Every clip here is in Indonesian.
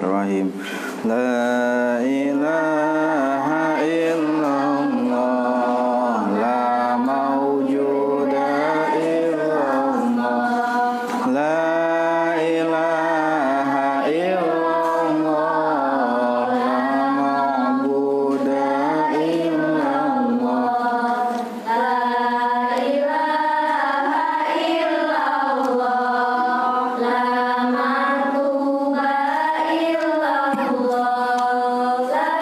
Bismillahirrahmanirrahim. La ilaha illallah, la mawjuda illallah, la ilaha illallah, la ma'buda illallah, La ilaha illallah, la matluba illallah, la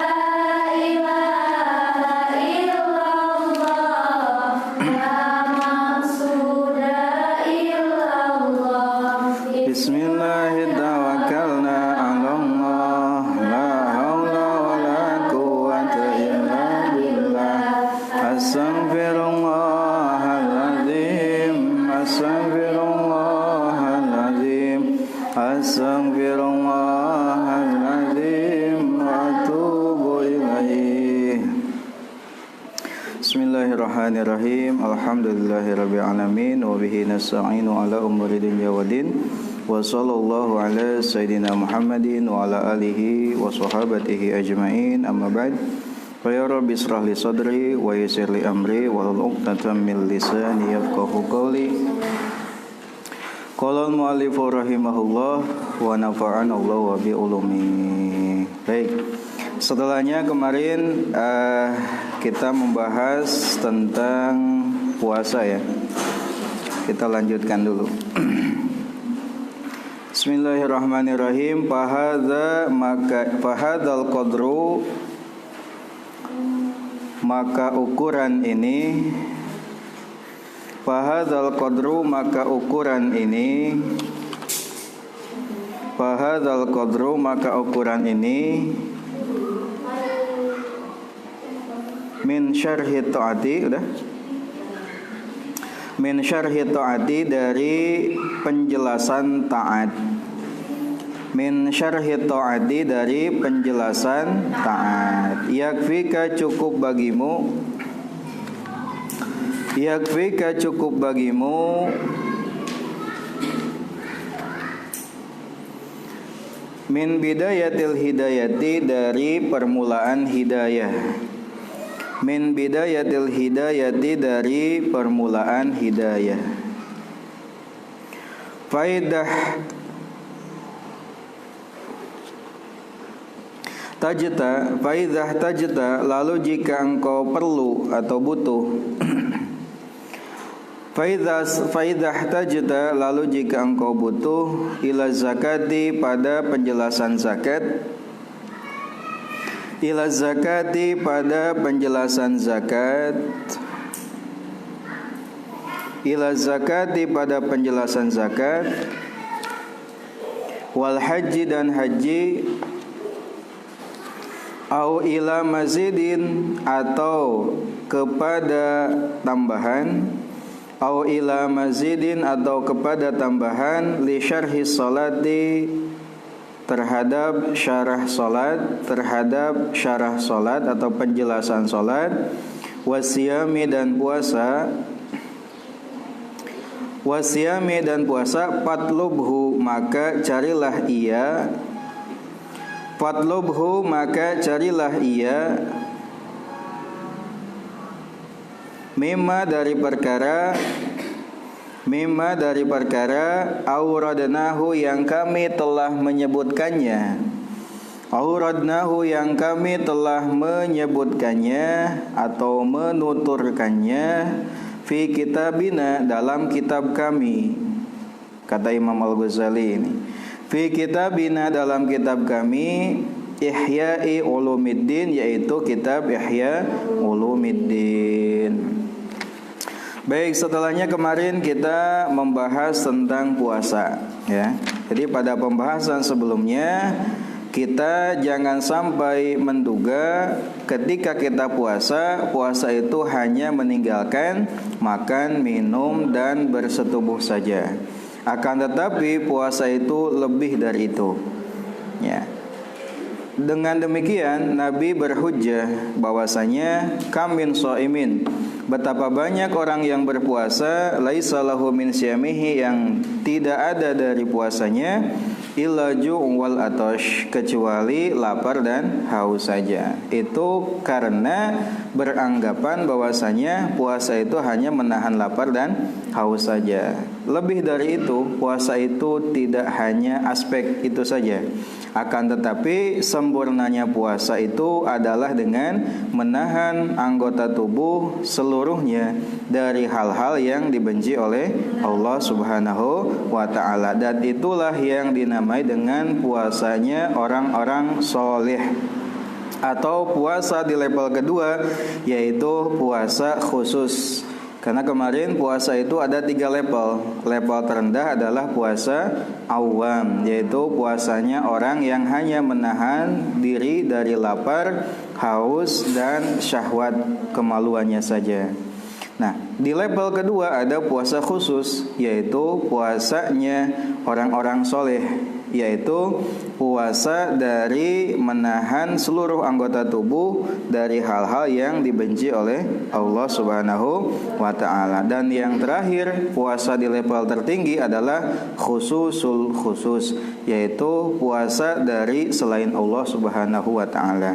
ilaha illallah, la maqsuda illallah. Bismillahirrahmanirrahim. Allah, la haula wa la quwwata illa billah. Astaghfirullahaladzim, astaghfirullahaladzim, astaghfirullahaladzim, wa atubu ilaih. Bismillahirrahmanirrahim. Alhamdulillahirabbil alamin wa bihi nasta'inu ala umuri dunya waddin. Wa sallallahu ala sayyidina Muhammadin wa ala alihi wa sahabatihi ajmain. Amma ba'd. Fa ya rabbi israh li sadri wa yassir li amri wahlul 'uqdatam min lisani yafqahu qawli. Qala al-mu'allif rahimahullah wa nafa'ana Allah wa bi ulumi. Baik. Setelahnya kemarin kita membahas tentang puasa ya. Kita lanjutkan dulu. Bismillahirrahmanirrahim. Fahadzal qadru, maka ukuran ini, fahadzal qadru, maka ukuran ini, fahadzal qadru, maka ukuran ini, min syarhi ta'ati, udah? Min syarhi ta'ati, dari penjelasan taat. Min syarhi ta'ati, dari penjelasan taat. Yakfika, cukup bagimu, yakfika, cukup bagimu, min bidayatil hidayati, dari permulaan hidayah. Min bidayatil hidayati, dari permulaan hidayah. Faidah tajta, faidah tajta, lalu jika engkau perlu atau butuh. Faidah tajta, lalu jika engkau butuh, ila zakati, pada penjelasan zakat. Ila zakati, pada penjelasan zakat. Ila zakati, pada penjelasan zakat. Wal haji, dan haji. Au ila mazidin, atau kepada tambahan. Au ila mazidin, atau kepada tambahan. Li syarhi salati, terhadap syarah salat, terhadap syarah salat atau penjelasan salat. Wasiyami, dan puasa. Wasiyami, dan puasa. Fatlubhu, maka carilah ia. Fatlubhu, maka carilah ia. Mimma, dari perkara. Mimma, dari perkara. Auradnahu, yang kami telah menyebutkannya. Auradnahu, yang kami telah menyebutkannya atau menuturkannya. Fi kitabina, dalam kitab kami. Kata Imam Al-Ghazali ini. Fi kitabina, dalam kitab kami. Ihya'i Ulumiddin, yaitu kitab Ihya Ulumiddin. Baik, setelahnya kemarin kita membahas tentang puasa ya. Jadi pada pembahasan sebelumnya kita jangan sampai menduga ketika kita puasa, puasa itu hanya meninggalkan makan, minum, dan bersetubuh saja. Akan tetapi puasa itu lebih dari itu ya. Dengan demikian Nabi berhujjah bahwasanya kam min shaimin, betapa banyak orang yang berpuasa laisa lahu min siyamihi, yang tidak ada dari puasanya illa ju' wal atash, kecuali lapar dan haus saja. Itu karena beranggapan bahwasanya puasa itu hanya menahan lapar dan haus saja. Lebih dari itu, puasa itu tidak hanya aspek itu saja. Akan tetapi sempurnanya puasa itu adalah dengan menahan anggota tubuh seluruhnya dari hal-hal yang dibenci oleh Allah Subhanahu wa ta'ala. Dan itulah yang dinamai dengan puasanya orang-orang soleh, atau puasa di level kedua, yaitu puasa khusus. Karena kemarin puasa itu ada 3 level. Level terendah adalah puasa awam, yaitu puasanya orang yang hanya menahan diri dari lapar, haus, dan syahwat kemaluannya saja. Nah, di level kedua ada puasa khusus, yaitu puasanya orang-orang soleh, yaitu puasa dari menahan seluruh anggota tubuh dari hal-hal yang dibenci oleh Allah Subhanahu wa ta'ala. Dan yang terakhir, puasa di level tertinggi adalah khususul khusus, yaitu puasa dari selain Allah Subhanahu wa ta'ala.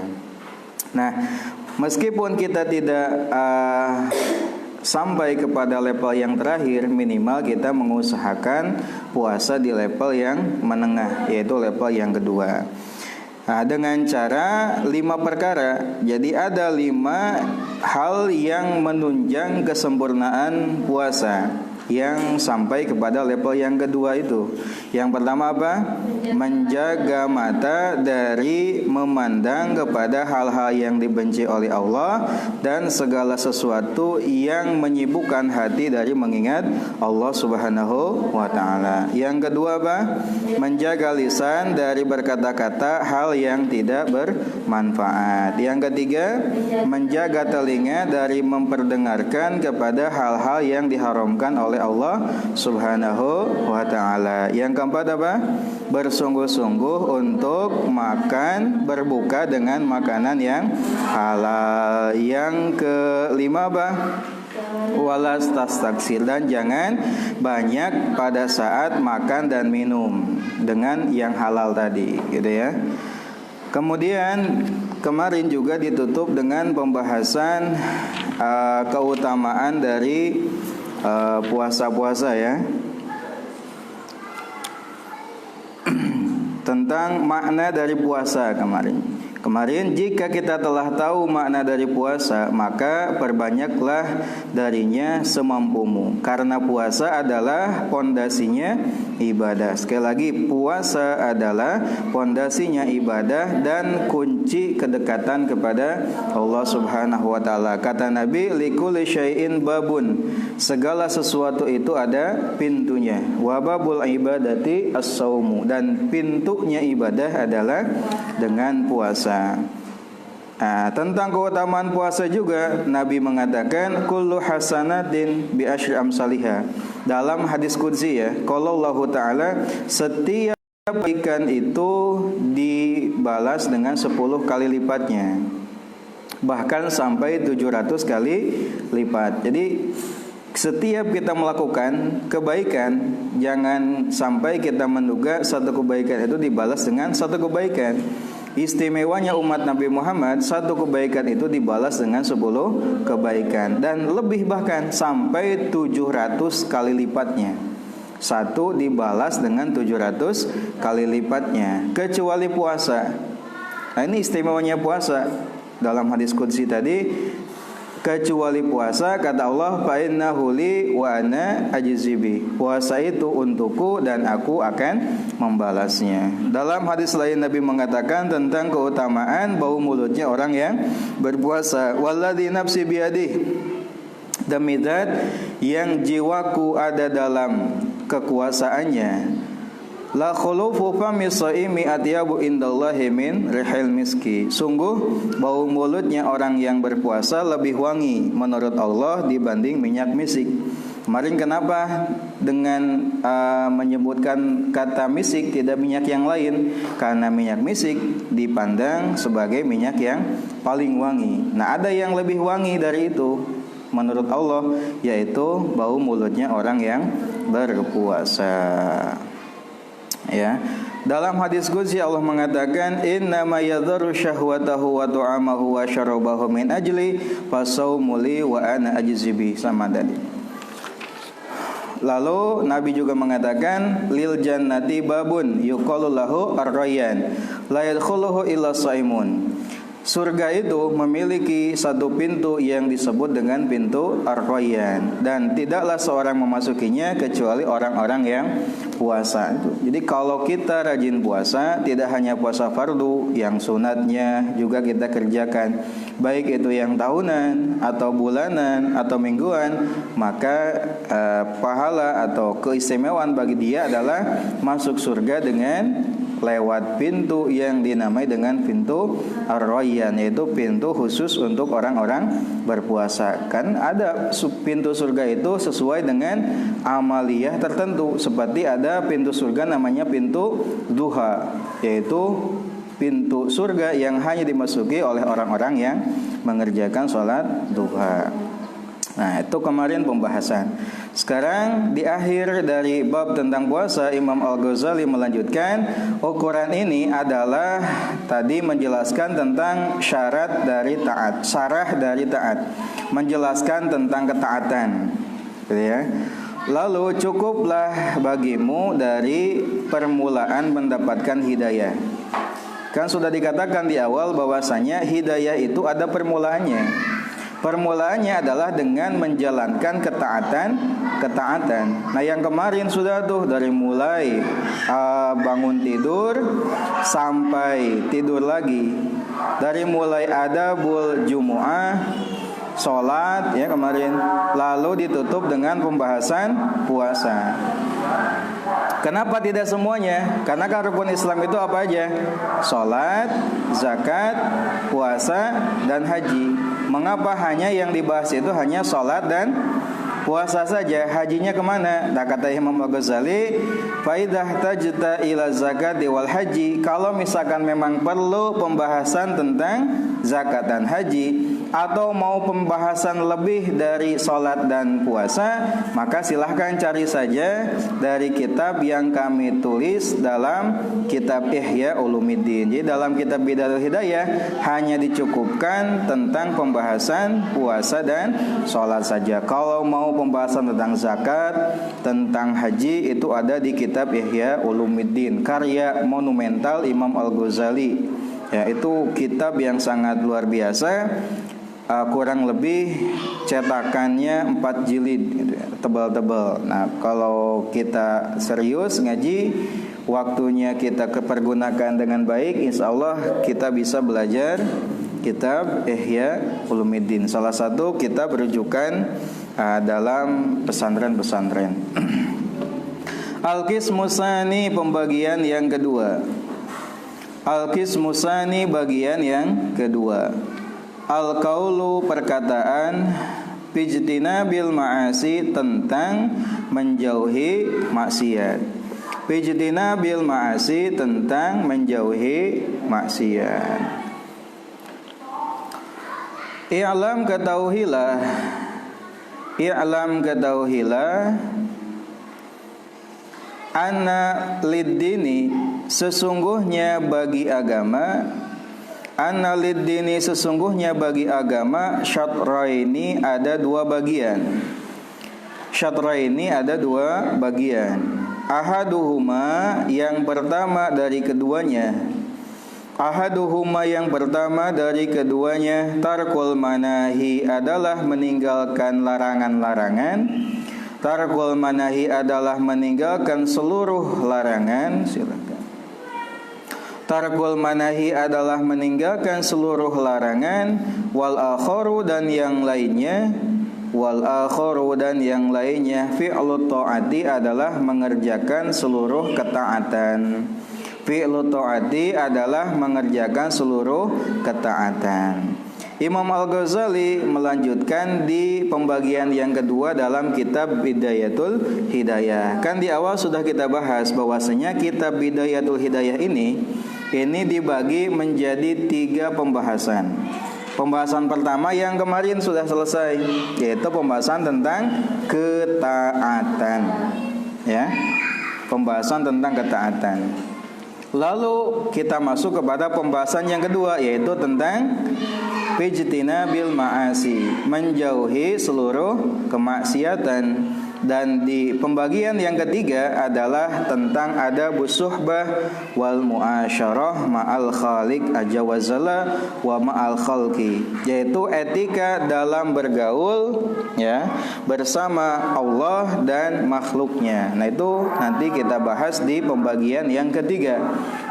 Nah, meskipun kita tidak sampai kepada level yang terakhir, minimal kita mengusahakan puasa di level yang menengah, yaitu level yang kedua. Nah, dengan cara 5 perkara. Jadi ada 5 hal yang menunjang kesempurnaan puasa yang sampai kepada level yang kedua itu. Yang pertama apa? Menjaga mata dari memandang kepada hal-hal yang dibenci oleh Allah dan segala sesuatu yang menyibukkan hati dari mengingat Allah Subhanahu wa ta'ala. Yang kedua apa? Menjaga lisan dari berkata-kata hal yang tidak bermanfaat. Yang ketiga, menjaga telinga dari memperdengarkan kepada hal-hal yang diharamkan oleh Allah Subhanahu wa ta'ala. Yang keempat apa? Bersungguh-sungguh untuk makan, berbuka dengan makanan yang halal. Yang kelima apa? Walas tastaksir, dan jangan banyak pada saat makan dan minum dengan yang halal tadi, gitu ya. Kemudian kemarin juga ditutup dengan pembahasan keutamaan dari puasa-puasa ya, tentang makna dari puasa kemarin, jika kita telah tahu makna dari puasa, maka perbanyaklah darinya semampumu, karena puasa adalah pondasinya ibadah. Sekali lagi, puasa adalah pondasinya ibadah dan kunci kedekatan kepada Allah Subhanahu wa ta'ala. Kata Nabi, likulli syai'in babun, segala sesuatu itu ada pintunya. Wa babul ibadati as-saumu, dan pintunya ibadah adalah dengan puasa. Nah, tentang keutamaan puasa juga Nabi mengatakan kullu hasanatin bi asyri amsalihha. Dalam hadis qudsi ya, qala Allah Ta'ala, setiap kebaikan itu dibalas dengan 10 kali lipatnya, bahkan sampai 700 kali lipat. Jadi setiap kita melakukan kebaikan, jangan sampai kita menduga satu kebaikan itu dibalas dengan satu kebaikan. Istimewanya umat Nabi Muhammad, satu kebaikan itu dibalas dengan 10 kebaikan, dan lebih bahkan sampai 700 kali lipatnya. Satu dibalas dengan 700 kali lipatnya, kecuali puasa. Nah, ini istimewanya puasa. Dalam hadis qudsi tadi, kecuali puasa, kata Allah, fa innahu li wa ana ajzibi, puasa itu untukku dan aku akan membalasnya. Dalam hadis lain Nabi mengatakan tentang keutamaan bau mulutnya orang yang berpuasa, walladzi nafsi biyadihi, demi zat yang jiwaku ada dalam kekuasaannya, la khulufu fami shaimi atyabu indallahi min rihil miski, sungguh bau mulutnya orang yang berpuasa lebih wangi menurut Allah dibanding minyak misik. Kemarin kenapa dengan menyebutkan kata misik, tidak minyak yang lain? Karena minyak misik dipandang sebagai minyak yang paling wangi. Nah, ada yang lebih wangi dari itu menurut Allah, yaitu bau mulutnya orang yang berpuasa. Ya, Dalam hadis qudsi Allah mengatakan innama yadharu syahwatahu wa tu'amahu wa syarabahu min ajli fasaumu li wa ana ajzibi, sama tadi. Lalu Nabi juga mengatakan lil jannati babun yuqalu lahu ar-rayyan la yadkhuluhu illa shaimun. Surga itu memiliki satu pintu yang disebut dengan pintu ar-rayyan, dan tidaklah seorang memasukinya kecuali orang-orang yang puasa. Jadi kalau kita rajin puasa, tidak hanya puasa fardu, yang sunatnya juga kita kerjakan, baik itu yang tahunan atau bulanan atau mingguan, maka pahala atau keistimewaan bagi dia adalah masuk surga dengan lewat pintu yang dinamai dengan pintu ar-rayyan, yaitu pintu khusus untuk orang-orang berpuasa. Kan ada pintu surga itu sesuai dengan amaliyah tertentu, seperti ada pintu surga namanya pintu duha, yaitu pintu surga yang hanya dimasuki oleh orang-orang yang mengerjakan sholat duha. Nah, itu kemarin pembahasan. Sekarang di akhir dari bab tentang puasa, Imam Al-Ghazali melanjutkan, ukuran ini adalah tadi menjelaskan tentang syarat dari taat, syarah dari taat, menjelaskan tentang ketaatan, gitu ya. Lalu cukuplah bagimu dari permulaan mendapatkan hidayah. Kan sudah dikatakan di awal bahwasanya hidayah itu ada permulaannya. Permulaannya adalah dengan menjalankan ketaatan. Nah, yang kemarin sudah tuh dari mulai bangun tidur sampai tidur lagi. Dari mulai adabul jumu'ah, sholat ya kemarin, lalu ditutup dengan pembahasan puasa. Kenapa tidak semuanya? Karena kan rukun Islam itu apa aja? Sholat, zakat, puasa, dan haji. Mengapa hanya yang dibahas itu hanya sholat dan puasa saja? Hajinya kemana? Nah, kata Imam Al-Ghazali, faidah tajta ila zakat wal haji. Kalau misalkan memang perlu pembahasan tentang zakat dan haji, atau mau pembahasan lebih dari sholat dan puasa, maka silahkan cari saja dari kitab yang kami tulis dalam kitab Ihya Ulumuddin. Jadi dalam kitab Bidayatul Hidayah hanya dicukupkan tentang pembahasan puasa dan sholat saja. Kalau mau pembahasan tentang zakat, tentang haji, itu ada di kitab Ihya Ulumuddin, karya monumental Imam Al-Ghazali. Ya, itu kitab yang sangat luar biasa. Kurang lebih cetakannya 4 jilid gitu ya, tebal-tebal. Nah, kalau kita serius ngaji, waktunya kita kepergunakan dengan baik, insya Allah kita bisa belajar kitab Ihya Ulumuddin. Salah satu kitab rujukan dalam pesantren-pesantren. Al-Qismu Tsani, pembagian yang kedua. Al-Qismu Tsani, bagian yang kedua. Al-qaulu, perkataan, bijtinabil ma'asi, tentang menjauhi maksiat. Bijtinabil ma'asi, tentang menjauhi maksiat. I'lam, ketahuilah, anna lid-dini, sesungguhnya bagi agama, anna lid-dini, sesungguhnya bagi agama, syatraini, ada dua bagian. Syatraini, ada dua bagian. Ahaduhuma, yang pertama dari keduanya. Ahaduhuma, yang pertama dari keduanya, tarkul manahi, adalah meninggalkan larangan-larangan. Tarkul manahi adalah meninggalkan seluruh larangan. Silakan. Tarkul manahi adalah meninggalkan seluruh larangan. Wal akharu, dan yang lainnya. Wal akharu, dan yang lainnya. Fi'lut ta'ati, adalah mengerjakan seluruh ketaatan. Fi'lut ta'ati adalah mengerjakan seluruh ketaatan. Imam Al-Ghazali melanjutkan di pembagian yang kedua dalam kitab Bidayatul Hidayah. Kan di awal sudah kita bahas bahwasanya kitab Bidayatul Hidayah ini dibagi menjadi 3 pembahasan. Pembahasan pertama yang kemarin sudah selesai, yaitu pembahasan tentang ketaatan. Ya, pembahasan tentang ketaatan. Lalu kita masuk kepada pembahasan yang kedua, yaitu tentang ijtinabil ma'asi, menjauhi seluruh kemaksiatan. Dan di pembagian yang ketiga adalah tentang adabus suhbah wal muasyarah ma'al khaliq azza wa jalla wa ma'al khalqi, yaitu etika dalam bergaul ya bersama Allah dan makhluknya. Nah, itu nanti kita bahas di pembagian yang ketiga.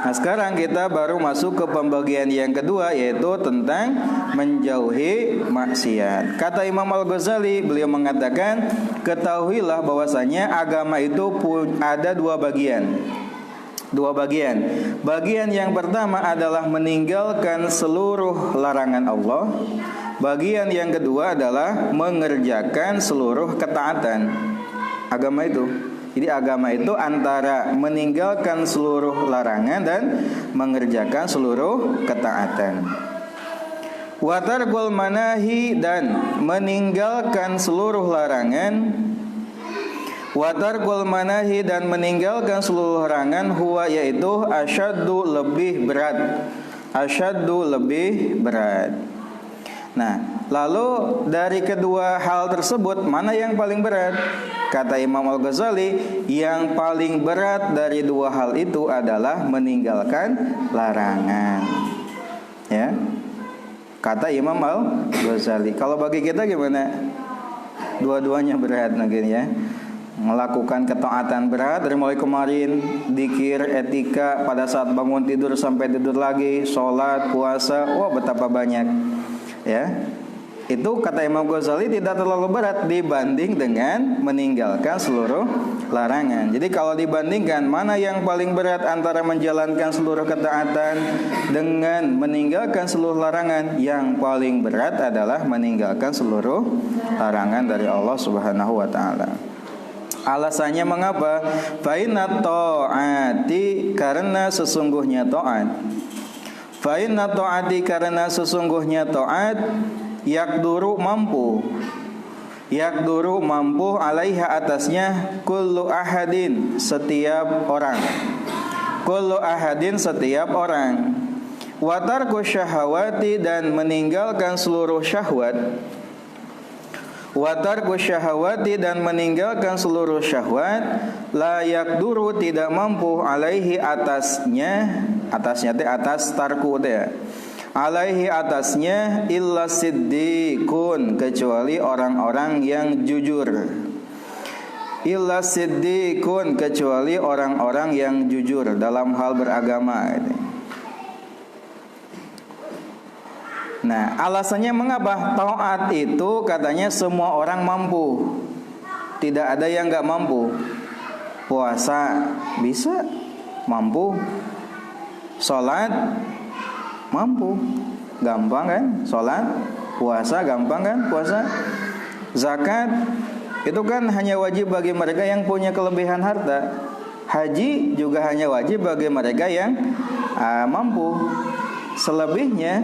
Nah, sekarang kita baru masuk ke pembagian yang kedua, yaitu tentang menjauhi maksiat. Kata Imam Al-Ghazali, beliau mengatakan, ketahuilah bahwasanya agama itu ada dua bagian. Bagian yang pertama adalah meninggalkan seluruh larangan Allah. Bagian yang kedua adalah mengerjakan seluruh ketaatan. Agama itu. Jadi agama itu antara meninggalkan seluruh larangan dan mengerjakan seluruh ketaatan. Wa tarkul manahi, dan meninggalkan seluruh larangan. Wa tarkul manahi, dan meninggalkan seluruh larangan, huwa, yaitu asyaddu, lebih berat. Asyaddu, lebih berat. Nah, lalu dari kedua hal tersebut mana yang paling berat? Kata Imam Al-Ghazali, yang paling berat dari dua hal itu adalah meninggalkan larangan. Ya. Kata Imam Al-Ghazali. Kalau bagi kita gimana? Dua-duanya berat mungkin ya. Melakukan ketaatan berat dari mulai kemarin, zikir, etika pada saat bangun tidur sampai tidur lagi, sholat, puasa, wah betapa banyak. Ya. Itu kata Imam Ghazali tidak terlalu berat dibanding dengan meninggalkan seluruh larangan. Jadi kalau dibandingkan mana yang paling berat antara menjalankan seluruh ketaatan dengan meninggalkan seluruh larangan, yang paling berat adalah meninggalkan seluruh larangan dari Allah Subhanahu wa taala. Alasannya mengapa? Fa inna ta'ati, karena sesungguhnya taat. Fa inna ta'ati, karena sesungguhnya taat, yakduru, mampu. Yakduru, mampu, alaiha, atasnya, kullu ahadin, setiap orang. Kullu ahadin, setiap orang. Wa tarku syahawati, dan meninggalkan seluruh syahwat. Wa tarku syahawati, dan meninggalkan seluruh syahwat, la yakduru, tidak mampu, alaihi, atasnya. Atasnya teh atas tarku teh. Alaihi, atasnya, illa siddiqun, kecuali orang-orang yang jujur. Illa siddiqun, kecuali orang-orang yang jujur dalam hal beragama. Nah, alasannya mengapa? Taat itu katanya semua orang mampu. Tidak ada yang gak mampu. Puasa bisa, mampu. Sholat mampu, gampang kan? Sholat, puasa gampang kan? Puasa. Zakat itu kan hanya wajib bagi mereka yang punya kelebihan harta. Haji juga hanya wajib bagi mereka yang mampu. Selebihnya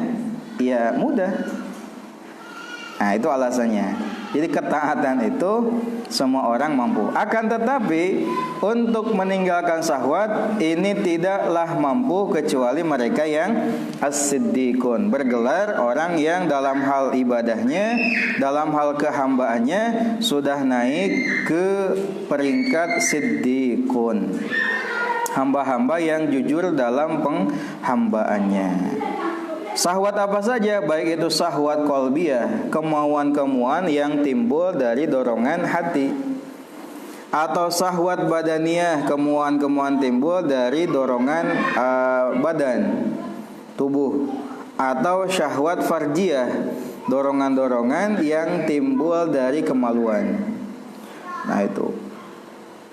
ya mudah. Nah, itu alasannya. Jadi ketaatan itu semua orang mampu. Akan tetapi untuk meninggalkan syahwat ini tidaklah mampu kecuali mereka yang as-siddiqun, bergelar orang yang dalam hal ibadahnya, dalam hal kehambaannya sudah naik ke peringkat siddiqun. Hamba-hamba yang jujur dalam penghambaannya. Syahwat apa saja, baik itu syahwat qalbiyah, kemauan-kemauan yang timbul dari dorongan hati, atau syahwat badaniyah, kemauan-kemauan timbul dari dorongan badan, tubuh, atau syahwat farjiyah, dorongan-dorongan yang timbul dari kemaluan. Nah itu.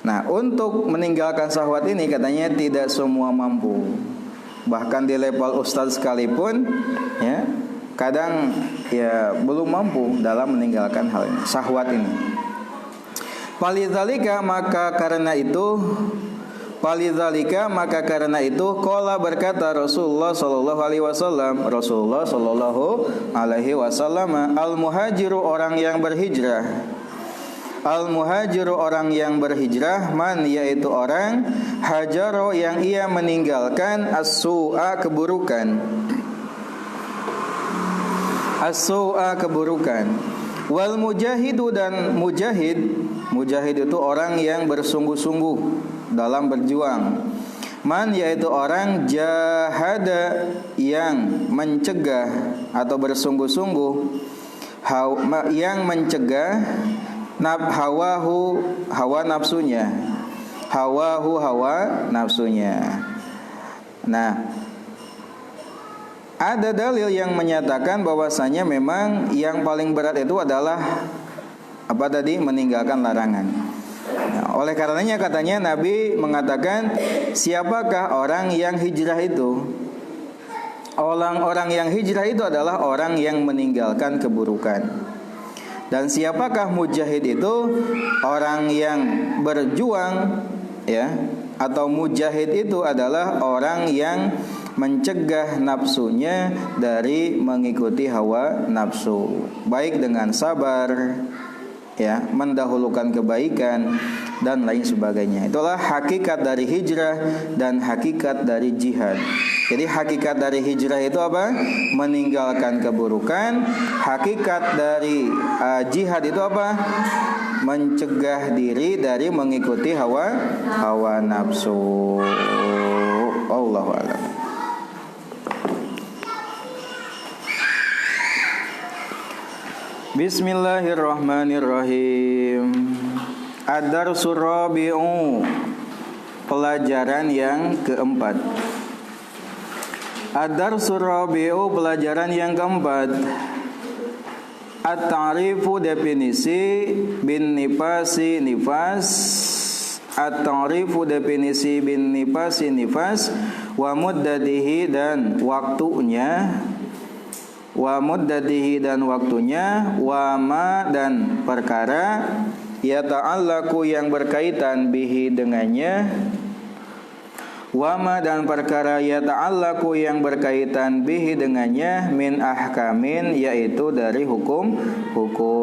Nah, untuk meninggalkan syahwat ini katanya tidak semua mampu. Bahkan di level ustadz sekalipun ya, kadang ya belum mampu dalam meninggalkan hal ini, syahwat ini. Falidzalika, maka karena itu qala, berkata Rasulullah sallallahu alaihi wasallam, Rasulullah sallallahu alaihi wasallam, al muhajiru, orang yang berhijrah, Al-muhajiru orang yang berhijrah, man yaitu orang hajaro yang ia meninggalkan as-su'a keburukan. As-su'a keburukan. Wal mujahidu dan mujahid itu orang yang bersungguh-sungguh dalam berjuang. Man yaitu orang jahada yang mencegah atau bersungguh-sungguh yang mencegah hawa nafsunya. Hawa nafsunya. Nah, ada dalil yang menyatakan bahwasanya memang yang paling berat itu adalah apa tadi? Meninggalkan larangan. Nah, oleh karenanya katanya Nabi mengatakan, siapakah orang yang hijrah itu? Orang-orang yang hijrah itu adalah orang yang meninggalkan keburukan. Dan siapakah mujahid itu? Orang yang berjuang, ya. Atau mujahid itu adalah orang yang mencegah nafsunya dari mengikuti hawa nafsu, baik dengan sabar, ya, mendahulukan kebaikan dan lain sebagainya. Itulah hakikat dari hijrah dan hakikat dari jihad. Jadi hakikat dari hijrah itu apa? Meninggalkan keburukan. Hakikat dari jihad itu apa? Mencegah diri dari mengikuti hawa nafsu. Allahu a'lam. Bismillahirrahmanirrahim. Ad-darsul rabi'u, pelajaran yang keempat. Ad-darsul rabi'u, pelajaran yang keempat. At-ta'rifu, definisi, bin nifasi, nifas. At-ta'rifu, definisi, bin nifasi, nifas. Wa muddatihi, dan waktunya. Wa muddatihi, dan waktunya. Wa ma, dan perkara. Yata'allaku, yang berkaitan, bihi, dengannya. Wa ma, dan perkara yata'allaku, yang berkaitan, bihi, dengannya. Min ahkamin, yaitu dari hukum.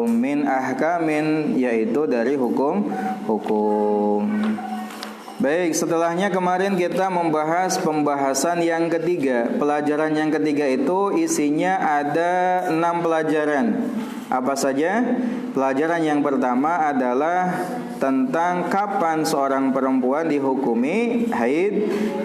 Min ahkamin, yaitu dari hukum. Baik, setelahnya kemarin kita membahas pembahasan yang ketiga. Pelajaran yang ketiga itu isinya ada 6 pelajaran. Apa saja? Pelajaran yang pertama adalah tentang kapan seorang perempuan dihukumi haid.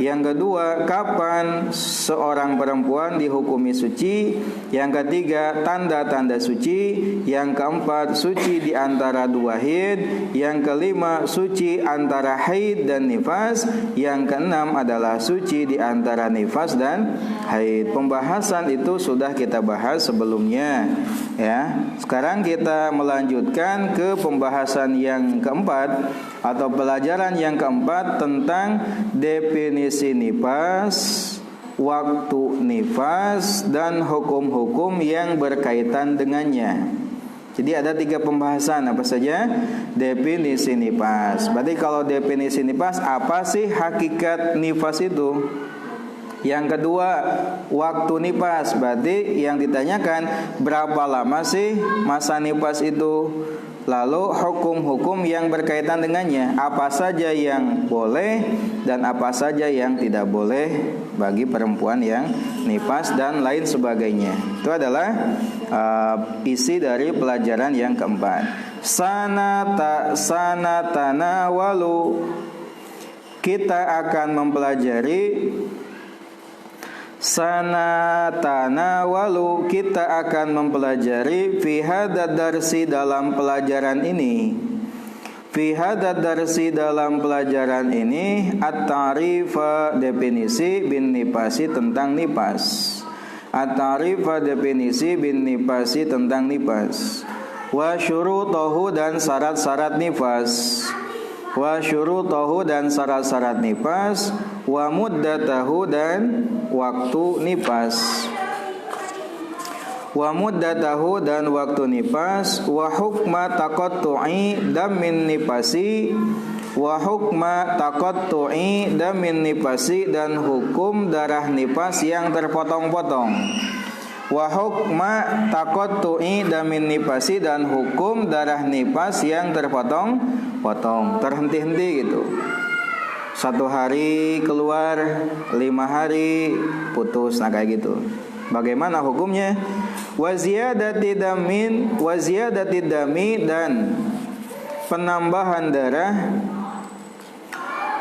Yang kedua, kapan seorang perempuan dihukumi suci. Yang ketiga, tanda-tanda suci. Yang keempat, suci di antara 2 haid. Yang kelima, suci antara haid dan nifas. Yang keenam adalah suci di antara nifas dan haid. Pembahasan itu sudah kita bahas sebelumnya, ya. Sekarang kita melanjutkan ke pembahasan yang keempat atau pelajaran yang keempat tentang definisi nifas, waktu nifas, dan hukum-hukum yang berkaitan dengannya. Jadi ada 3 pembahasan. Apa saja? Definisi nifas. Berarti kalau definisi nifas, apa sih hakikat nifas itu? Yang kedua, waktu nifas. Berarti yang ditanyakan, berapa lama sih masa nifas itu? Lalu hukum-hukum yang berkaitan dengannya, apa saja yang boleh dan apa saja yang tidak boleh bagi perempuan yang nifas dan lain sebagainya. Itu adalah isi dari pelajaran yang keempat. Sanatana walu, kita akan mempelajari. Sanatana walu, kita akan mempelajari fi hadad darsi, dalam pelajaran ini. Fi hadad darsi, dalam pelajaran ini, at-ta'rifa, definisi, bin nifasi, tentang nifas. At-ta'rifa, definisi, bin nifasi, tentang nifas. Wa syurutohu, dan syarat-syarat nifas. Wa syurutohu, dan syarat-syarat nifas. Wa muddatahu, dan waktu nifas. Wa muddatahu, dan waktu nifas. Wa hukma taqattu'i damin nifasi. Wa hukma taqattu'i damin nifasi, dan hukum darah nifas yang terpotong-potong. Wa hukma taqattu'i damin nifasi, dan hukum darah nifas yang terpotong-potong, terhenti-henti gitu. 1 hari keluar, 5 hari putus, nah kayak gitu. Bagaimana hukumnya? Wa ziyadati dami, dan penambahan darah.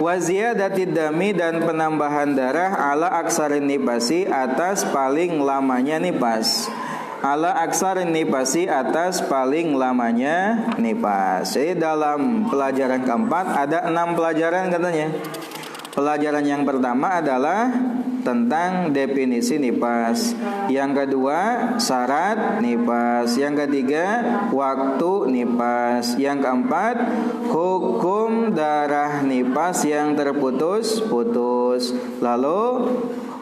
Wa ziyadati dami, dan penambahan darah ala aksarin nifasi, atas paling lamanya nifas. Ala aksarin nifasi, atas paling lamanya nifas. Jadi dalam pelajaran keempat ada 6 pelajaran katanya. Pelajaran yang pertama adalah tentang definisi nifas. Yang kedua, syarat nifas. Yang ketiga, waktu nifas. Yang keempat, hukum darah nifas yang terputus-putus. Lalu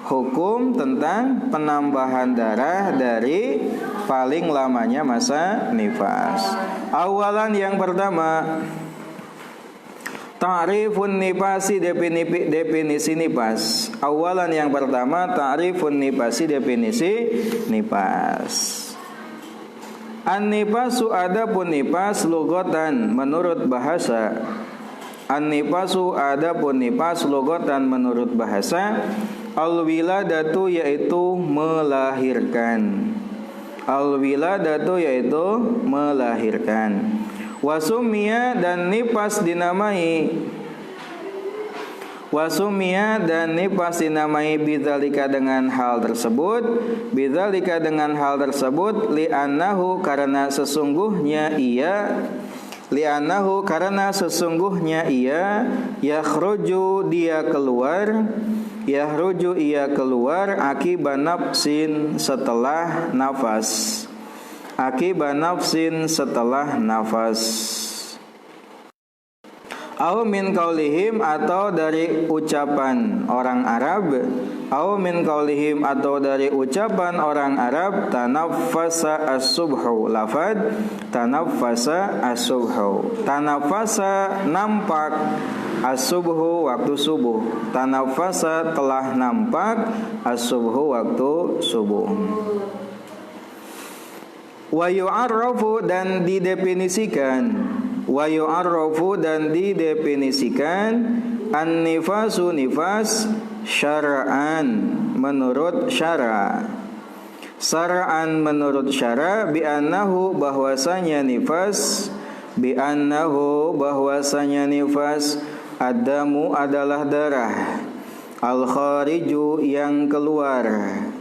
hukum tentang penambahan darah dari paling lamanya masa nifas. Awalan yang pertama, ta'rifun nifasi, definisi nifas. Awalan yang pertama, ta'rifun nifasi, definisi nifas. An-nifasu, adapun nifas, lugatan menurut bahasa. An-nifasu, adapun nifas, lugatan menurut bahasa. Al-wiladatu, yaitu melahirkan. Al-wiladatu, yaitu melahirkan. Wasumia, dan nifas dinamai. Wasumia, dan nifas dinamai bidzalika, dengan hal tersebut. Bidzalika, dengan hal tersebut. Li'annahu, karena sesungguhnya ia. Li'annahu, karena sesungguhnya ia. Yakhruju, dia keluar. Yakhruju, ia keluar. Akibat nafsin, setelah nafas. Akibat nafsin, setelah nafas. Au min qaulihim, atau dari ucapan orang Arab. Au min qaulihim, atau dari ucapan orang Arab. Tanaffasa as-subhu, lafad tanaffasa as-subhu. Tanaffasa, nampak. As-subhu, waktu subuh. Tanaffasa, telah nampak. As-subhu, waktu subuh. Wa yu'arrafu, dan didefinisikan. Wa yu'arrafu, dan didefinisikan. An-nifasu, nifas. Syara'an, menurut syara'. Syara'an, menurut syara'. Bi'annahu, bahwasanya nifas. Bi'annahu, bahwasanya nifas. Adamu, adalah darah. Al-khariju, yang keluar.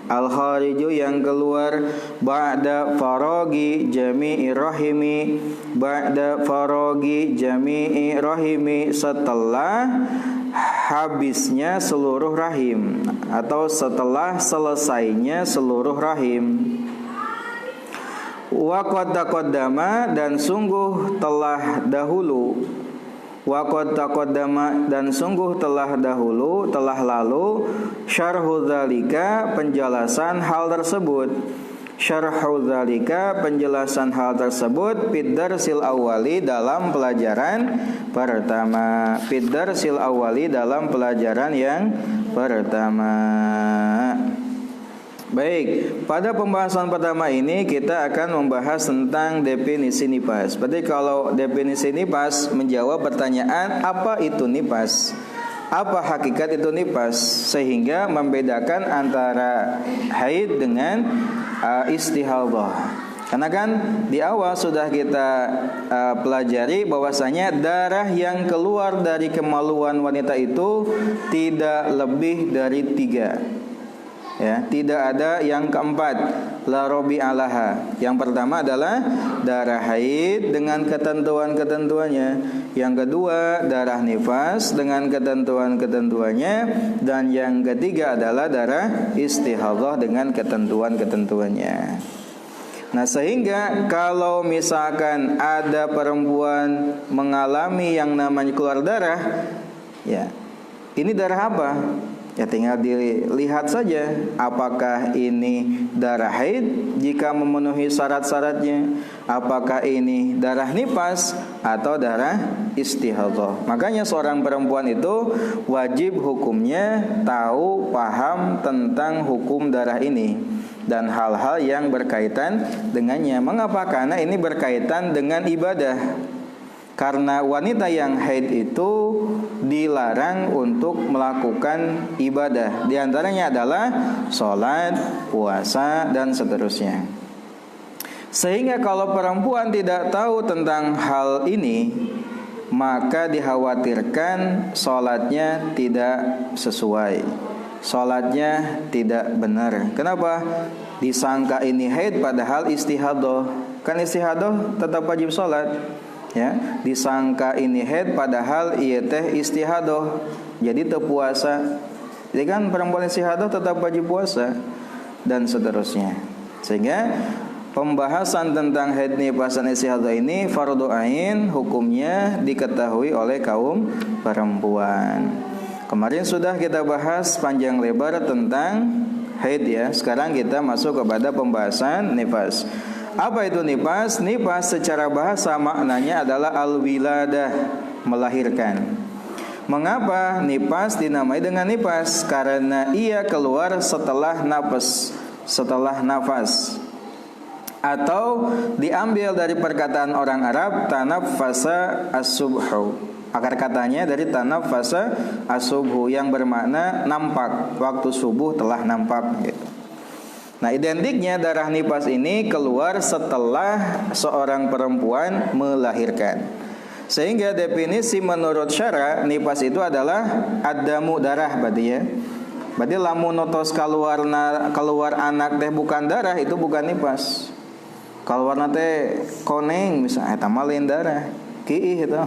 Al-khariju, yang keluar. Ba'da farogi jami'i rahimi. Ba'da farogi jami'i rahimi, setelah habisnya seluruh rahim, atau setelah selesainya seluruh rahim. Wa qad taqaddama, dan sungguh telah dahulu. Wa qad taqaddama, dan sungguh telah dahulu, telah lalu. Syarhu dzalika, penjelasan hal tersebut. Syarhu dzalika, penjelasan hal tersebut. Fid darsil awwali, dalam pelajaran pertama. Fid darsil awwali, dalam pelajaran yang pertama. Baik, pada pembahasan pertama ini kita akan membahas tentang definisi nifas. Berarti kalau definisi nifas menjawab pertanyaan apa itu nifas, apa hakikat itu nifas, sehingga membedakan antara haid dengan istihadhah. Karena kan di awal sudah kita pelajari bahwasanya darah yang keluar dari kemaluan wanita itu tidak lebih dari 3. Ya, tidak ada yang keempat, la robi alaha. Yang pertama adalah darah haid dengan ketentuan-ketentuannya. Yang kedua darah nifas dengan ketentuan-ketentuannya. Dan yang ketiga adalah darah istihadhah dengan ketentuan-ketentuannya. Nah, sehingga kalau misalkan ada perempuan mengalami yang namanya keluar darah, ya, ini darah apa? Ya tinggal dilihat saja apakah ini darah haid jika memenuhi syarat-syaratnya, apakah ini darah nifas atau darah istihadhah. Makanya seorang perempuan itu wajib hukumnya tahu, paham tentang hukum darah ini. dan hal-hal yang berkaitan dengannya. Mengapa? Karena ini berkaitan dengan ibadah. Karena wanita yang haid itu dilarang untuk melakukan ibadah. Di antaranya adalah sholat, puasa, dan seterusnya. Sehingga kalau perempuan tidak tahu tentang hal ini, maka dikhawatirkan sholatnya tidak sesuai, sholatnya tidak benar. Kenapa? Disangka ini haid padahal istihadah. Kan istihadah tetap wajib sholat, ya. Disangka ini haid padahal ieu teh istihadah, jadi teu puasa. Jadi kan perempuan istihadah tetap wajib puasa dan seterusnya. Sehingga pembahasan tentang haid, nifas, dan istihadah ini fardhu ain, hukumnya diketahui oleh kaum perempuan. Kemarin sudah kita bahas panjang lebar tentang haid, ya. Sekarang kita masuk kepada pembahasan nifas. Apa itu nifas? Nifas secara bahasa maknanya adalah al-wiladah, melahirkan. Mengapa nifas dinamai dengan nifas? Karena ia keluar setelah nafas. Atau diambil dari perkataan orang Arab tanaffasa as-subhu. Akar katanya dari tanaffasa as-subhu yang bermakna nampak, waktu subuh telah nampak gitu. Nah, identiknya darah nifas ini keluar setelah seorang perempuan melahirkan. Sehingga definisi menurut syara nifas itu adalah ad-damu, darah berarti, ya. Berarti lamun notos keluar anak teh bukan darah, itu bukan nifas. Keluar teh koneng misalnya, eta mah lain darah. Kiih itu.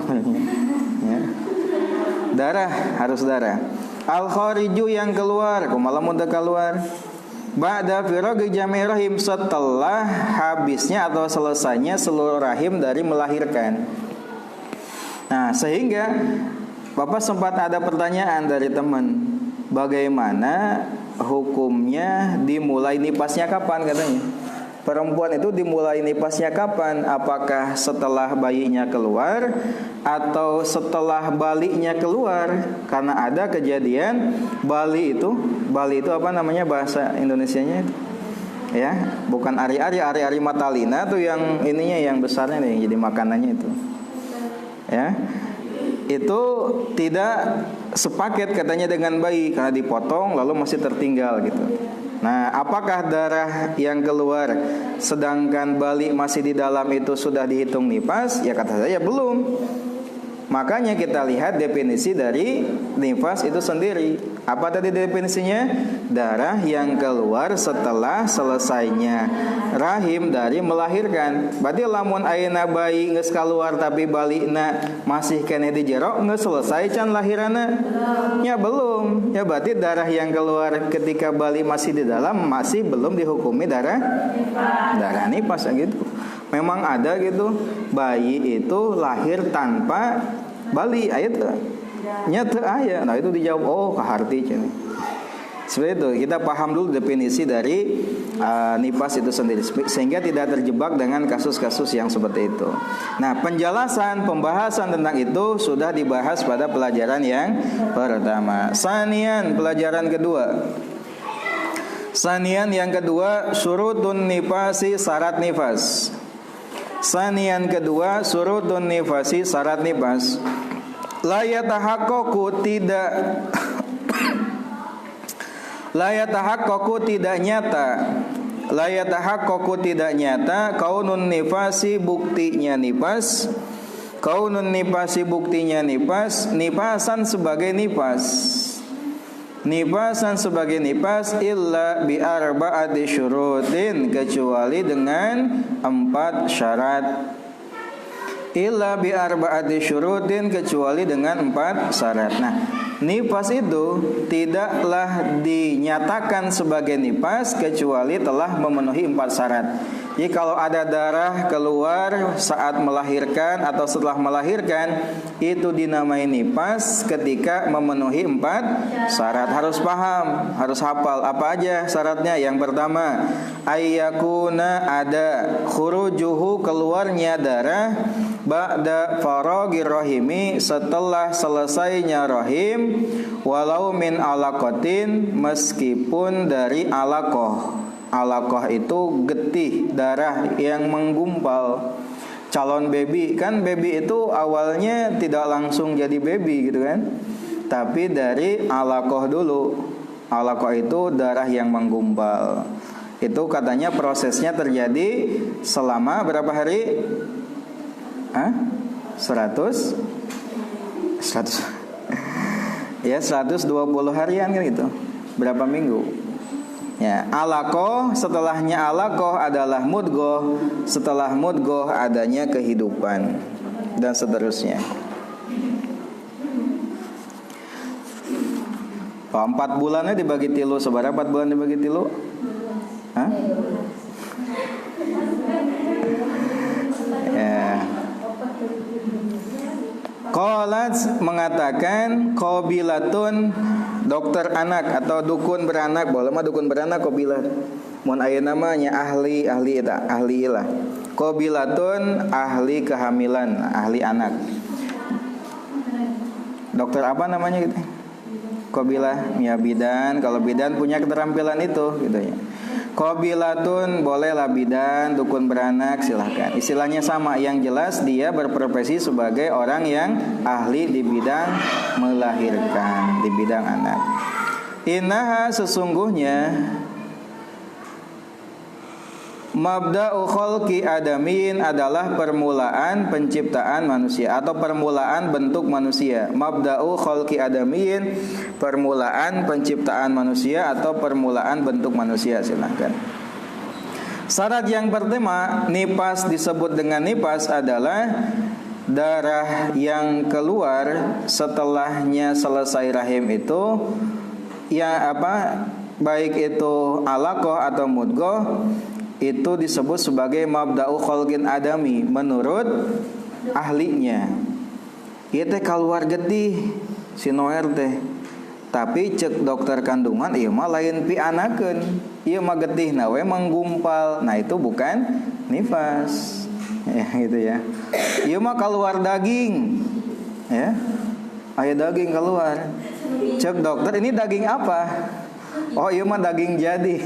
Ya. Darah, harus darah. Al-khariju yang keluar, kumaha lamun teu keluar? Ba'da firaghi jami' rahim, setelah habisnya atau selesainya seluruh rahim dari melahirkan. Nah, sehingga Bapak sempat ada pertanyaan dari teman, bagaimana hukumnya dimulai nifasnya kapan katanya? Perempuan itu dimulai nifasnya kapan? Apakah setelah bayinya keluar atau setelah baliknya keluar? Karena ada kejadian bali itu apa namanya bahasa Indonesianya? Ya, bukan ari-ari matalina tuh yang ininya, yang besarnya nih, jadi makanannya itu. Ya. Itu tidak sepaket katanya dengan bayi karena dipotong lalu masih tertinggal gitu. Nah, apakah darah yang keluar sedangkan balik masih di dalam itu sudah dihitung nifas? Ya kata saya belum. Makanya kita lihat definisi dari nifas itu sendiri. Apa tadi definisinya? Darah yang keluar setelah selesainya rahim dari melahirkan. Berarti lamun ayeuna bayi geus keluar tapi balikna masih kene di jero, geus selesai can lahirana? Ya belum. Ya berarti darah yang keluar ketika bali masih di dalam masih belum dihukumi darah nifas gitu. Memang ada gitu bayi itu lahir tanpa bali, ayat nyata ayat. Nah itu dijawab, oh kaharti cini. Seperti itu, kita paham dulu definisi dari nifas itu sendiri sehingga tidak terjebak dengan kasus-kasus yang seperti itu. Nah, pembahasan tentang itu sudah dibahas pada pelajaran yang pertama. Sanian, pelajaran kedua. Sanian yang kedua, syurutun nifasi, syarat nifas. Sanian kedua, surutun nifasi, syarat nifas. La yatahaqqaqu tidak nyata. La yatahaqqaqu tidak nyata kaunun nifasi, buktinya nifas. Kaunun nifasi, buktinya nifas, nifasan sebagai nifas. Nifasan sebagai nifas illa bi arba'ati syurutin, kecuali dengan 4 syarat. Illa bi arba'ati syurutin, kecuali dengan 4 syarat. Nah, nifas itu tidaklah dinyatakan sebagai nifas kecuali telah memenuhi 4 syarat. Jadi kalau ada darah keluar saat melahirkan atau setelah melahirkan, itu dinamai nifas ketika memenuhi 4 syarat. Harus paham, harus hafal apa aja syaratnya. Yang pertama, ayyakuna, ada khurujuhu, keluarnya darah, ba'da faragir rahimi, setelah selesainya rahim, walau min alaqatin, meskipun dari alaqah. alaqah itu getih, darah yang menggumpal. Calon baby, kan baby itu awalnya tidak langsung jadi baby gitu kan, tapi dari alaqah dulu. Alaqah itu darah yang menggumpal. Itu katanya prosesnya terjadi selama berapa hari? 100 ya 120 harian kan gitu. Berapa minggu? Ya, alaqah, setelahnya alaqah adalah mudghah, setelah mudghah adanya kehidupan dan seterusnya. 4 bulannya dibagi tilu, seberapa 4 bulan dibagi tilu? Ya. Qalat mengatakan qabilatun, dokter anak atau dukun beranak, boleh mah dukun beranak qabilah. Mun aya namanya ahli lah. Qabilatun ahli kehamilan, ahli anak. Dokter apa namanya gitu? Qabilah, ya bidan. Kalau bidan punya keterampilan itu gitu ya. Qabilatun bolehlah bidan, dukun beranak silahkan. Istilahnya sama, yang jelas dia berprofesi sebagai orang yang ahli di bidang melahirkan, di bidang anak. Innaha, sesungguhnya mabda'u khalqi adamin adalah permulaan penciptaan manusia atau permulaan bentuk manusia. Mabda'u khalqi adamin, permulaan penciptaan manusia atau permulaan bentuk manusia, silahkan. Syarat yang pertama, nifas disebut dengan nifas adalah darah yang keluar setelahnya selesai rahim itu, ya baik itu alaqah atau mudghah, itu disebut sebagai mabda'u khalqin adami menurut ahlinya. Ieu teh kaluar getih si Noer teh. Tapi cek dokter kandungan ieu mah lain pianakeun. Ieu mah getihna we menggumpal. Nah, itu bukan nifas. Ya gitu ya. Ieu mah kaluar daging. Ya. Aya daging keluar. Cek dokter, ini daging apa? Oh, ieu mah daging jadi.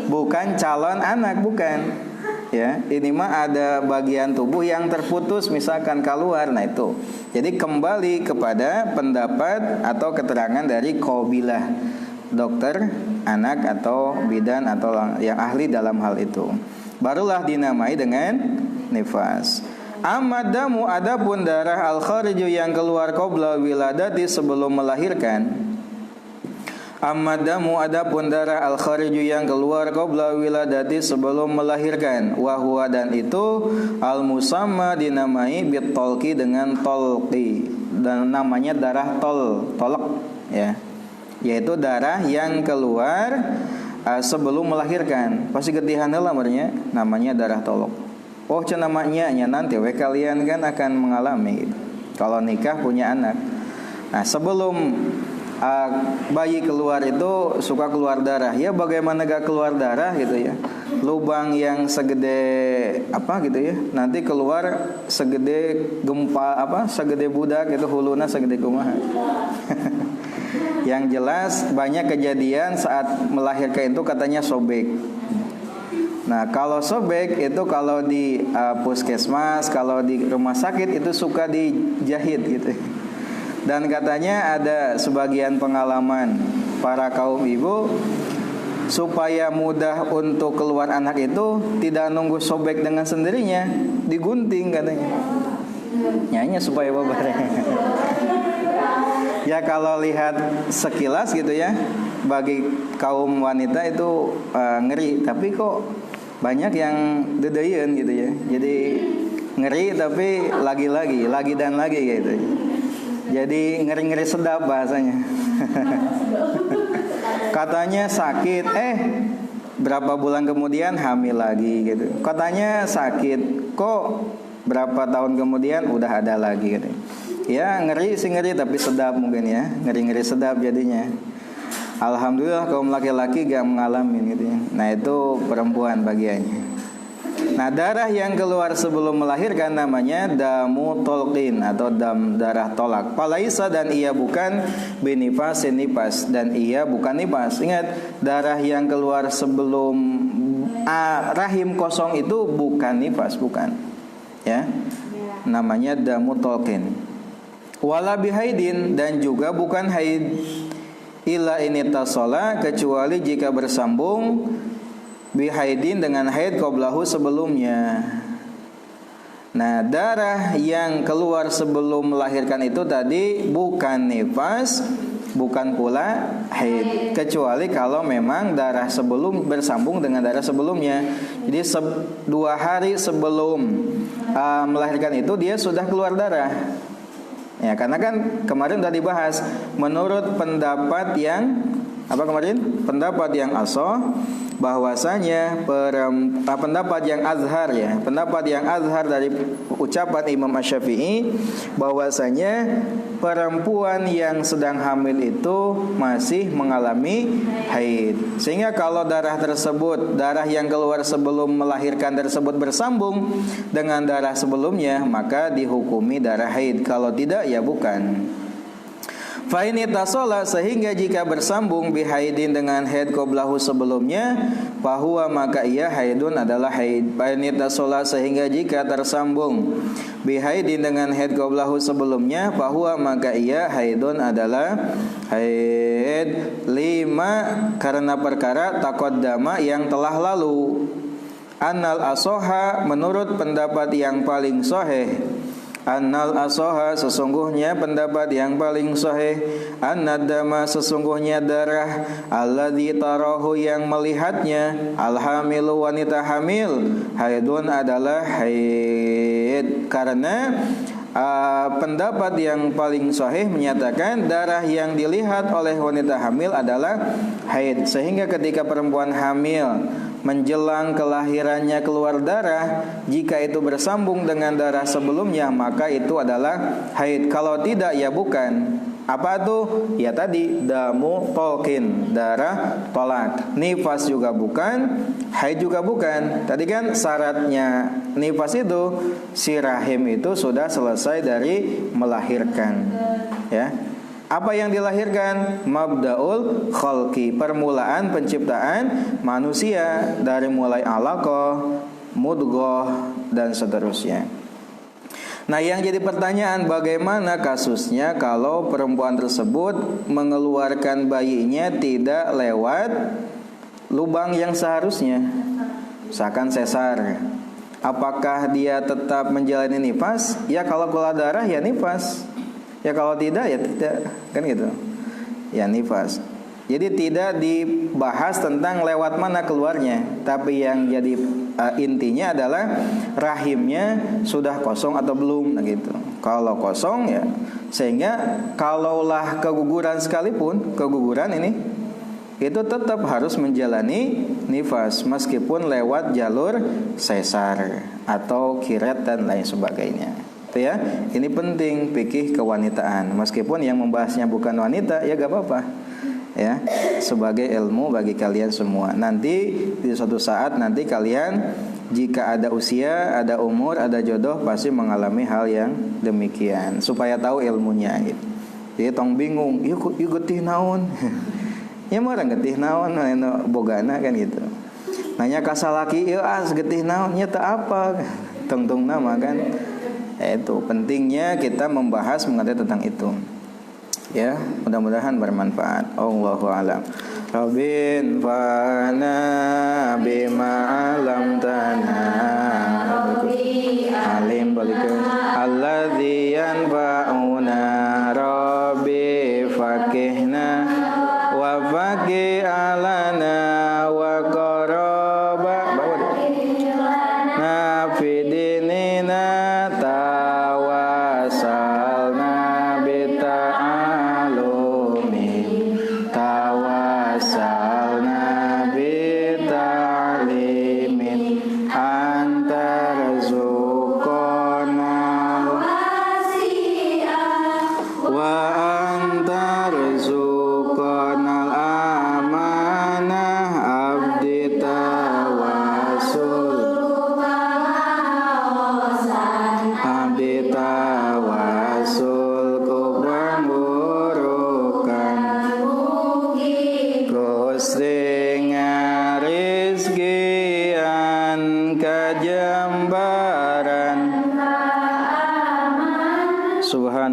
Bukan calon anak, bukan. Ya, ini mah ada bagian tubuh yang terputus misalkan keluar. Nah, itu. Jadi kembali kepada pendapat atau keterangan dari qabilah, dokter anak atau bidan atau yang ahli dalam hal itu. Barulah dinamai dengan nifas. Amadamu, adapun darah al-khariju yang keluar qabla wiladati, sebelum melahirkan. Amadamu, adapun darah al-khariju yang keluar qabla wiladati, sebelum melahirkan. Wahwa, dan itu al-musamma dinamai bitolki, dengan tolki, dan namanya darah tolak ya, yaitu darah yang keluar sebelum melahirkan. Pasti getihan heula namanya darah tolak. Oh, namanya nanti kalian kan akan mengalami gitu, kalau nikah punya anak. Nah, sebelum bayi keluar itu suka keluar darah. Ya, bagaimana gak keluar darah gitu ya? Lubang yang segede apa gitu ya, nanti keluar segede gempa segede budak itu, huluna segede kumaha. Yang jelas banyak kejadian saat melahirkan itu katanya sobek. Nah, kalau sobek itu kalau di puskesmas, kalau di rumah sakit itu suka dijahit gitu. Dan katanya ada sebagian pengalaman para kaum ibu, supaya mudah untuk keluar anak itu tidak nunggu sobek dengan sendirinya, digunting katanya. Nyanyi supaya babar. Ya, kalau lihat sekilas gitu ya, bagi kaum wanita itu ngeri, tapi kok banyak yang dedeyen gitu ya. Jadi ngeri tapi lagi dan lagi gitu. Jadi ngeri-ngeri sedap bahasanya. Katanya sakit, berapa bulan kemudian hamil lagi gitu. Katanya sakit, kok berapa tahun kemudian udah ada lagi gitu. Ya, ngeri sih ngeri, tapi sedap mungkin ya. Ngeri-ngeri sedap jadinya. Alhamdulillah kaum laki-laki gak mengalami gitu ya. Nah, itu perempuan bagiannya. Nah, darah yang keluar sebelum melahirkan namanya damu tolqin atau darah tolak. Falaisa, dan ia bukan binifasin nifas, dan ia bukan nifas. Ingat, darah yang keluar sebelum rahim kosong itu bukan nifas, bukan. Ya. Namanya damu tolqin. Wala bihaidin, dan juga bukan haid. Illa ini tasola, kecuali jika bersambung bihaidin dengan haid qablahu sebelumnya. Nah, darah yang keluar sebelum melahirkan itu tadi bukan nifas, bukan pula haid, kecuali kalau memang darah sebelum bersambung dengan darah sebelumnya. Jadi 2 hari sebelum melahirkan itu dia sudah keluar darah. Ya, karena kan kemarin sudah dibahas menurut pendapat yang apa kemarin? Pendapat yang asoh, bahwasanya pendapat yang azhar, ya, pendapat yang azhar dari ucapan Imam Asy-Syafi'i, bahwasanya perempuan yang sedang hamil itu masih mengalami haid. Sehingga kalau darah tersebut, darah yang keluar sebelum melahirkan tersebut bersambung dengan darah sebelumnya, maka dihukumi darah haid. Kalau tidak, ya bukan. Fa'ini tasola, sehingga jika bersambung bihaidin dengan haid qablahu sebelumnya, fahuwa, maka ia haidun adalah haid. Fa'ini tasola, sehingga jika tersambung bihaidin dengan haid qablahu sebelumnya, fahuwa, maka ia haidun adalah haid. 5, karena perkara taqaddama yang telah lalu. Annal asoha, menurut pendapat yang paling sahih. Annal asoha, sesungguhnya pendapat yang paling sahih. Annadama, sesungguhnya darah. Alladzi tarahu, yang melihatnya. Alhamilu, wanita hamil. Haidun adalah haid. Karena pendapat yang paling sahih menyatakan darah yang dilihat oleh wanita hamil adalah haid. Sehingga ketika perempuan hamil menjelang kelahirannya keluar darah, jika itu bersambung dengan darah sebelumnya, maka itu adalah haid. Kalau tidak, ya bukan. Apa tuh? Ya tadi damu tolqin, darah tolak. Nifas juga bukan, haid juga bukan. Tadi kan syaratnya nifas itu si rahim itu sudah selesai dari melahirkan. Ya. Apa yang dilahirkan? Mabda'ul khalqi, permulaan penciptaan manusia, dari mulai alaqah, mudghah, dan seterusnya. Nah, yang jadi pertanyaan, bagaimana kasusnya kalau perempuan tersebut mengeluarkan bayinya tidak lewat lubang yang seharusnya, misalkan sesar? Apakah dia tetap menjalani nifas? Ya, kalau keluar darah ya nifas. Ya, kalau tidak ya tidak, kan gitu. Ya, nifas. Jadi tidak dibahas tentang lewat mana keluarnya, tapi yang jadi intinya adalah rahimnya sudah kosong atau belum, nah gitu. Kalau kosong, ya, sehingga kalaulah keguguran sekalipun, keguguran ini itu tetap harus menjalani nifas meskipun lewat jalur sesar atau kiret dan lain sebagainya. Itu ya, ini penting fikih kewanitaan. Meskipun yang membahasnya bukan wanita, ya gak apa-apa. Ya, sebagai ilmu bagi kalian semua. Nanti di suatu saat nanti kalian jika ada usia, ada umur, ada jodoh, pasti mengalami hal yang demikian, supaya tahu ilmunya gitu. Jadi tong bingung, yuk getih naon. Ya marang getih naon anu bogana kan gitu. Nanya ka salaki, ieu getih naon nya teu apa. Tong nama kan. Itu pentingnya kita membahas mengenai tentang itu. Ya, mudah-mudahan bermanfaat. Allahu a'lam. Rabbin fa'ana bima 'allamtana. Alim balikun alladzi yanfa'una. Rabbi faqihna wa faqih alana wa qaraba na fi dinina tawasalna bita'alumi tawasalna bi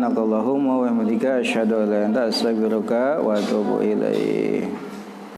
Subhanakallahumma wa bihamdika asyhadu an la ilaha illa anta astaghfiruka wa atubu ilaik.